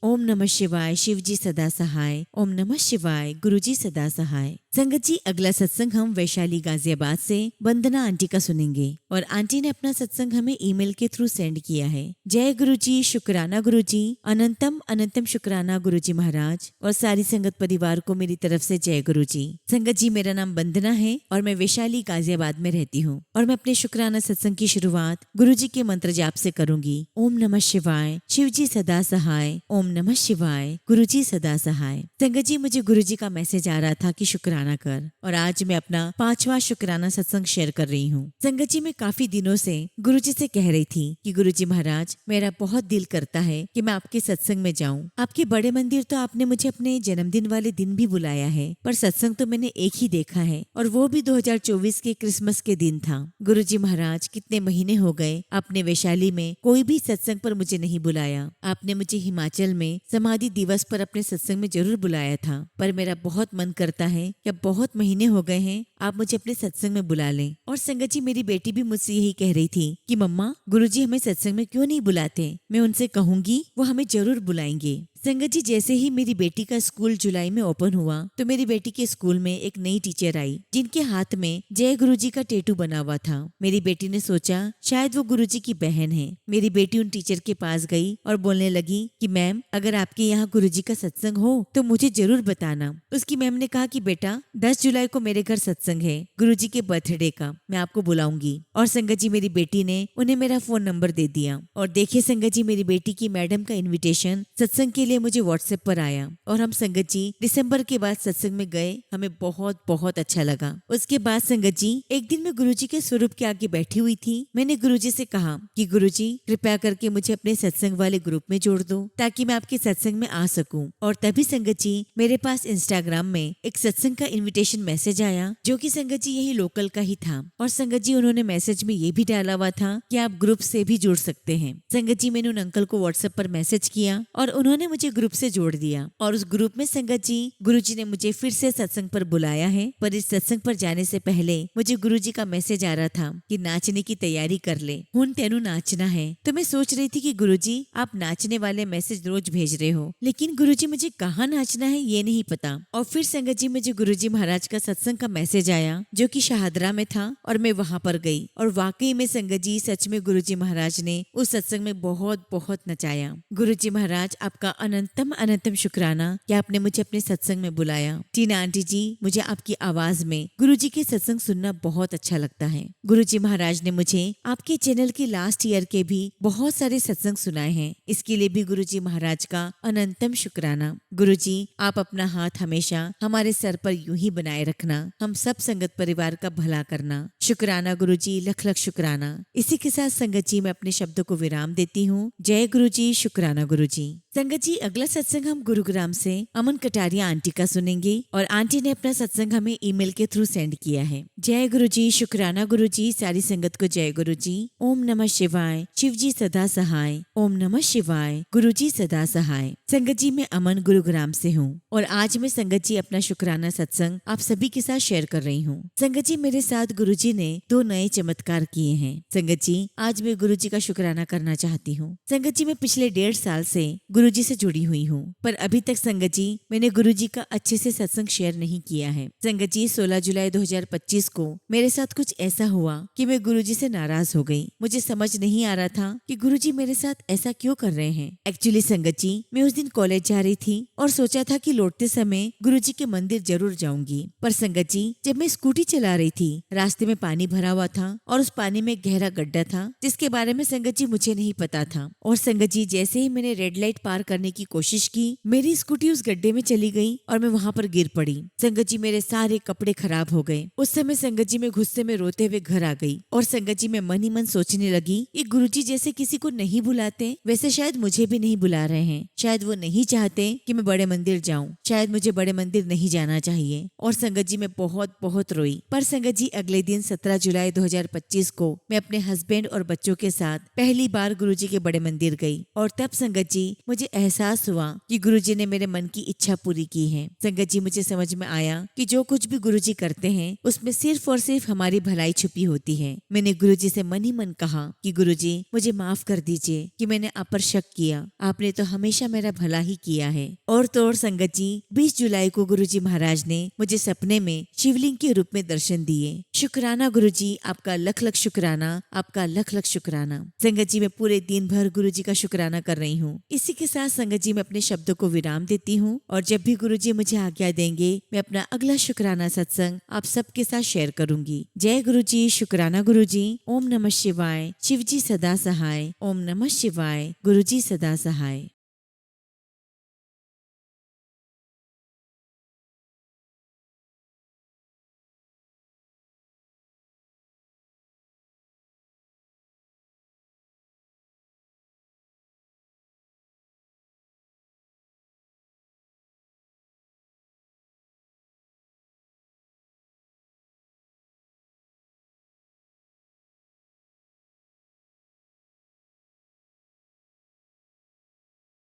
ओम नमः शिवाय, शिव जी सदा सहाय। ओम नमः शिवाय, गुरुजी सदा सहाय। संगत जी अगला सत्संग हम वैशाली गाजियाबाद से वंदना आंटी का सुनेंगे और आंटी ने अपना सत्संग हमें ईमेल के थ्रू सेंड किया है। जय गुरुजी, शुक्राना गुरुजी। अनंतम अनंतम शुक्राना गुरुजी महाराज और सारी संगत परिवार को मेरी तरफ से जय गुरुजी। संगत जी मेरा नाम वंदना है और मैं वैशाली गाजियाबाद में रहती हूँ और मैं अपने शुक्राना सत्संग की शुरुआत गुरुजी के मंत्र जाप से करूंगी। ओम नमः शिवाय, शिव जी सदा सहाय। ओम नमः शिवाय, गुरुजी सदा सहाय। संगत जी मुझे गुरुजी का मैसेज आ रहा था कि शुक्राना कर, और आज मैं अपना 5वां शुक्राना सत्संग शेयर कर रही हूँ। संगत जी मैं काफी दिनों से गुरुजी से कह रही थी कि गुरुजी महाराज मेरा बहुत दिल करता है कि मैं आपके सत्संग में जाऊं। आपके बड़े मंदिर तो आपने मुझे अपने जन्मदिन वाले दिन भी बुलाया है, पर सत्संग तो मैंने एक ही देखा है और वो भी 2024 के क्रिसमस के दिन था। गुरुजी महाराज कितने महीने हो गए आपने वैशाली में कोई भी सत्संग पर मुझे नहीं बुलाया। आपने मुझे हिमाचल में समाधि दिवस पर अपने सत्संग में जरूर बुलाया था, पर मेरा बहुत मन करता है कि अब बहुत महीने हो गए हैं आप मुझे अपने सत्संग में बुला लें। और संगत जी मेरी बेटी भी मुझसे यही कह रही थी कि मम्मा गुरुजी हमें सत्संग में क्यों नहीं बुलाते। मैं उनसे कहूंगी वो हमें जरूर बुलाएंगे। संगत जी जैसे ही मेरी बेटी का स्कूल जुलाई में ओपन हुआ तो मेरी बेटी के स्कूल में एक नई टीचर आई जिनके हाथ में जय गुरुजी का टैटू बना हुआ था। मेरी बेटी ने सोचा शायद वो गुरुजी की बहन है। मेरी बेटी उन टीचर के पास गई और बोलने लगी कि मैम अगर आपके यहाँ गुरुजी का सत्संग हो तो मुझे जरूर बताना। उसकी मैम ने कहा कि बेटा 10 जुलाई को मेरे घर सत्संग है गुरुजी के बर्थडे का, मैं आपको बुलाऊंगी। और संगत जी मेरी बेटी ने उन्हें मेरा फोन नंबर दे दिया। और देखिए संगत जी मेरी बेटी की मैडम का इन्विटेशन सत्संग के लिए मुझे व्हाट्सएप पर आया और हम संगत जी दिसंबर के बाद सत्संग में गए। हमें बहुत बहुत अच्छा लगा। उसके बाद संगत जी एक दिन मैं गुरुजी के स्वरूप के आगे बैठी हुई थी। मैंने गुरुजी से कहा कि गुरुजी कृपया करके मुझे अपने सत्संग वाले ग्रुप में जोड़ दो ताकि मैं आपके सत्संग में आ सकूं। और तभी संगत जी मेरे पास इंस्टाग्राम में एक सत्संग का इन्विटेशन मैसेज आया जो कि संगत जी यही लोकल का ही था। और संगत जी उन्होंने मैसेज में ये भी डाला हुआ था कि आप ग्रुप से भी जुड़ सकते हैं। संगत जी मैंने उन अंकल को व्हाट्सएप पर मैसेज किया और उन्होंने मुझे ग्रुप से जोड़ दिया। और उस ग्रुप में संगत जी गुरुजी ने मुझे फिर से सत्संग पर बुलाया है। पर इस सत्संग पर जाने से पहले मुझे गुरुजी का मैसेज आ रहा था कि नाचने की तैयारी कर ले, हुन तेनू नाचना है। तो मैं सोच रही थी कि गुरुजी आप नाचने वाले मैसेज रोज भेज रहे हो, लेकिन गुरुजी मुझे कहाँ नाचना है ये नहीं पता। और फिर संगत जी मुझे गुरुजी महाराज का सत्संग का मैसेज आया जो कि शाहदरा में था और मैं वहां पर गई। और वाकई में संगत जी सच में गुरुजी महाराज ने उस सत्संग में बहुत बहुत नचाया। गुरुजी महाराज आपका अनंतम अनंतम शुक्राना कि आपने मुझे अपने सत्संग में बुलाया। टीना आंटी जी मुझे आपकी आवाज में गुरुजी के सत्संग सुनना बहुत अच्छा लगता है। गुरुजी महाराज ने मुझे आपके चैनल के लास्ट ईयर के भी बहुत सारे सत्संग सुनाए हैं। इसके लिए भी गुरुजी महाराज का अनंतम शुक्राना। गुरुजी आप अपना हाथ हमेशा हमारे सर पर यूं ही बनाए रखना, हम सब संगत परिवार का भला करना। शुक्राना गुरुजी, लख लख शुक्राना। इसी के साथ संगत जी मैं अपने शब्दों को विराम देती हूँ। जय गुरुजी, शुक्राना गुरुजी। संगत जी अगला सत्संग हम गुरुग्राम से अमन कटारिया आंटी का सुनेंगे और आंटी ने अपना सत्संग हमें ईमेल के थ्रू सेंड किया है। जय गुरुजी, शुक्राना गुरुजी। सारी संगत को जय गुरुजी। ओम नमः शिवाय। शिव जी सदा सहाय। ओम नमः शिवाय। गुरुजी सदा सहाय। संगत जी मैं अमन गुरुग्राम से हूँ और आज मैं संगत जी अपना शुक्राना सत्संग आप सभी के साथ शेयर कर रही हूँ। संगत जी मेरे साथ गुरुजी ने 2 नए चमत्कार किए हैं। संगत जी आज मैं गुरुजी का शुक्राना करना चाहती हूँ। संगत जी मैं पिछले 1.5 साल से गुरुजी से जुड़ी हुई हूँ, पर अभी तक संगत जी मैंने गुरुजी का अच्छे से सत्संग शेयर नहीं किया है। संगत जी 16 जुलाई 2025 को मेरे साथ कुछ ऐसा हुआ कि मैं गुरुजी से नाराज हो गई। मुझे समझ नहीं आ रहा था कि गुरुजी मेरे साथ ऐसा क्यों कर रहे हैं। एक्चुअली संगत जी मैं उस दिन कॉलेज जा रही थी और सोचा था कि लौटते समय गुरुजी के मंदिर जरूर जाऊंगी, पर संगत जी जब मैं स्कूटी चला रही थी रास्ते में पानी भरा हुआ था और उस पानी में गहरा गड्ढा था जिसके बारे में संगत जी मुझे नहीं पता था। और संगत जी जैसे ही मैंने रेड लाइट पार करने की कोशिश की मेरी स्कूटी उस गड्ढे में चली गई और मैं वहाँ पर गिर पड़ी। संगत जी मेरे सारे कपड़े खराब हो गए। उस समय संगत जी मैं गुस्से में रोते हुए घर आ गई और संगत जी मैं मन ही मन सोचने लगी कि गुरुजी जैसे किसी को नहीं बुलाते वैसे शायद मुझे भी नहीं बुला रहे हैं। शायद वो नहीं चाहते कि मैं बड़े मंदिर जाऊं। शायद मुझे बड़े मंदिर नहीं जाना चाहिए। और संगत जी मैं बहुत बहुत रोई। पर संगत जी अगले दिन 17 जुलाई 2025 को मैं अपने हस्बैंड और बच्चों के साथ पहली बार गुरुजी के बड़े मंदिर गई और तब संगत जी मुझे एहसास हुआ कि गुरुजी ने मेरे मन की इच्छा पूरी की है। संगत जी मुझे समझ में आया कि जो कुछ भी गुरुजी करते हैं उसमें सिर्फ और सिर्फ हमारी भलाई छुपी होती है। मैंने गुरुजी से मन ही मन कहा कि गुरुजी मुझे माफ कर दीजिए कि मैंने आप पर शक किया। आपने तो हमेशा मेरा भला ही किया है। और तो और संगत जी 20 जुलाई को गुरुजी महाराज ने मुझे सपने में शिवलिंग के रूप में दर्शन दिए। शुक्राना गुरुजी, आपका लख लख शुक्राना, आपका लख लख शुक्राना। संगत जी मैं पूरे दिन भर गुरुजी का शुक्राना कर रही हूँ। इसी के साथ संगत जी मैं अपने शब्दों को विराम देती हूँ और जब भी गुरुजी मुझे आज्ञा देंगे मैं अपना अगला शुक्राना सत्संग आप सबके साथ शेयर करूंगी। जय गुरुजी, शुक्राना गुरुजी। ओम नमः शिवाय। शिव जी सदा सहाय। ओम नमः शिवाय। गुरुजी सदा सहाय।